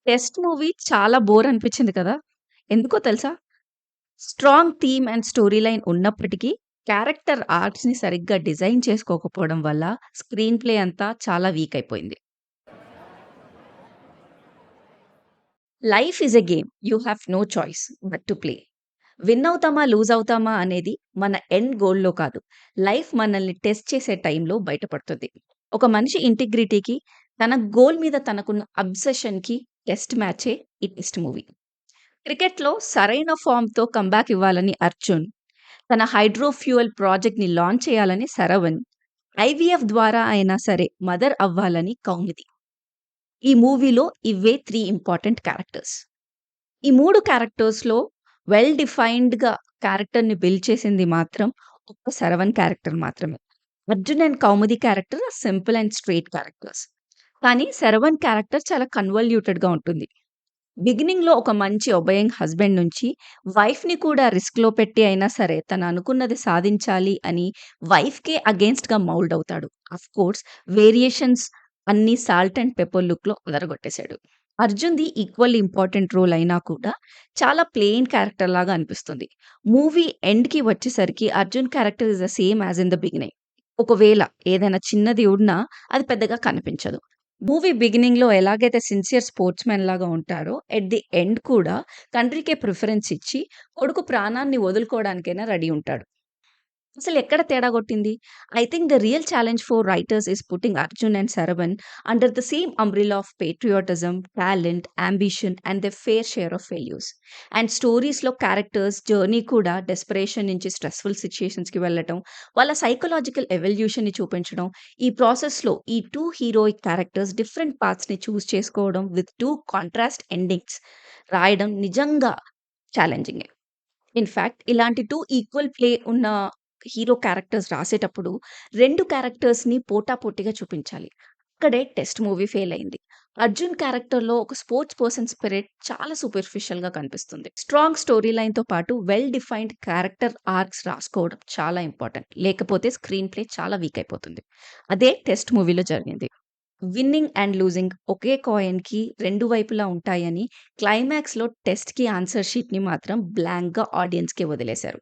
'Test' movie చాలా bore అనిపించింది కదా! ఎందుకో తెలుసా? Strong theme and story line ఉన్నప్పటికీ, క్యారెక్టర్ ఆర్క్స్‌ని సరిగ్గా డిజైన్ చేసుకోకపోవడం వల్ల స్క్రీన్ ప్లే అంతా చాలా వీక్ అయిపోయింది. Life is a game. You have no choice but to play. Win అవుతామా, లూజ్ అవుతామా అనేది మన ఎండ్ గోల్‌లో కాదు. లైఫ్ మనల్ని టెస్ట్ చేసే టైంలో బయటపడుతుంది. ఒక మనిషి ఇంటిగ్రిటీకి, తన గోల్ మీద తనకున్న అబ్సెషన్‌కి టెస్ట్ మ్యాచే ఈ 'టెస్ట్' మూవీ. క్రికెట్‌లో సరైన ఫార్మ్‌తో కమ్‌బ్యాక్ ఇవ్వాలని అర్జున్, తన హైడ్రో ఫ్యూయల్ ప్రాజెక్ట్‌ని లాంచ్ చేయాలని శరవణ్, ఐవీఎఫ్ ద్వారా అయినా సరే మదర్ అవ్వాలని కౌముది. ఈ మూవీలో ఇవే 3 ఇంపార్టెంట్ క్యారెక్టర్స్. ఈ 3 క్యారెక్టర్స్‌లో వెల్ డిఫైన్డ్‌గా క్యారెక్టర్‌ని బిల్డ్ చేసింది మాత్రం ఒక్క శరవణ్ క్యారెక్టర్ మాత్రమే. Arjun and Kaumudi character simple and straight characters. కానీ శరవణ్ క్యారెక్టర్ చాలా కన్వల్యూటెడ్‌గా ఉంటుంది. బిగినింగ్‌లో ఒక మంచి ఒబేయింగ్ హస్బెండ్ నుంచి వైఫ్‌ని కూడా రిస్క్‌లో పెట్టి అయినా సరే తను అనుకున్నది సాధించాలి అని వైఫ్‌కే అగెయిన్స్ట్‌గా మౌల్డ్ అవుతాడు. ఆఫ్‌కోర్స్ వేరియేషన్స్ అన్నీ సాల్ట్ అండ్ పెప్పర్ లుక్‌లో అదరగొట్టేసాడు. అర్జున్‌ది ఈక్వల్లీ ఇంపార్టెంట్ రోల్ అయినా కూడా చాలా ప్లెయిన్ క్యారెక్టర్ లాగా అనిపిస్తుంది. మూవీ ఎండ్‌కి వచ్చేసరికి Arjun character is the same as in the beginning. ఒకవేళ ఏదైనా చిన్నది ఉన్నా అది పెద్దగా కనిపించదు. మూవీ బిగినింగ్‌లో ఎలాగైతే సిన్సియర్ స్పోర్ట్స్‌మెన్ లాగా ఉంటారో, ఎట్ ది ఎండ్ కూడా తండ్రికే ప్రిఫరెన్స్ ఇచ్చి, కొడుకు ప్రాణాన్ని వదులుకోవడానికైనా రెడీ ఉంటాడు. అసలెక్కడ తేడా కొట్టింది? I think the real challenge for writers is putting Arjun and Saravan under the same umbrella of patriotism, talent, ambition and the fair share of failures. And స్టోరీస్‌లో క్యారెక్టర్స్ జర్నీ కూడా డెస్పరేషన్ నుంచి స్ట్రెస్‌ఫుల్ సిట్యుయేషన్స్‌కి వెళ్ళటం, వాళ్ళ సైకలాజికల్ ఎవల్యూషన్‌ని చూపించడం. ఈ ప్రాసెస్‌లో ఈ 2 హీరోయిక్ క్యారెక్టర్స్ డిఫరెంట్ పాత్స్‌ని చూజ్ చేసుకోవడం విత్ 2 కాంట్రాస్ట్ ఎండింగ్స్ రాయడం నిజంగా ఛాలెంజింగే. ఇన్‌ఫాక్ట్ ఇలాంటి 2 ఈక్వల్ ప్లే ఉన్న హీరో క్యారెక్టర్స్ రాసేటప్పుడు 2 క్యారెక్టర్స్‌ని పోటాపోటీగా చూపించాలి. అక్కడే 'టెస్ట్' మూవీ ఫెయిల్ అయింది. అర్జున్ క్యారెక్టర్‌లో ఒక స్పోర్ట్స్ పర్సన్ స్పిరిట్ చాలా సూపర్ఫిషియల్‌గా కనిపిస్తుంది. స్ట్రాంగ్ స్టోరీ లైన్‌తో పాటు వెల్ డిఫైన్డ్ క్యారెక్టర్ ఆర్క్స్ రాసుకోవడం చాలా ఇంపార్టెంట్. లేకపోతే స్క్రీన్ ప్లే చాలా వీక్ అయిపోతుంది. అదే 'టెస్ట్' మూవీలో జరిగింది. విన్నింగ్ అండ్ లూజింగ్ ఒకే కాయిన్‌కి 2 వైపులా ఉంటాయని క్లైమాక్స్‌లో 'టెస్ట్‌కి' ఆన్సర్ షీట్‌ని మాత్రం బ్లాంక్‌గా ఆడియన్స్‌కే వదిలేశారు.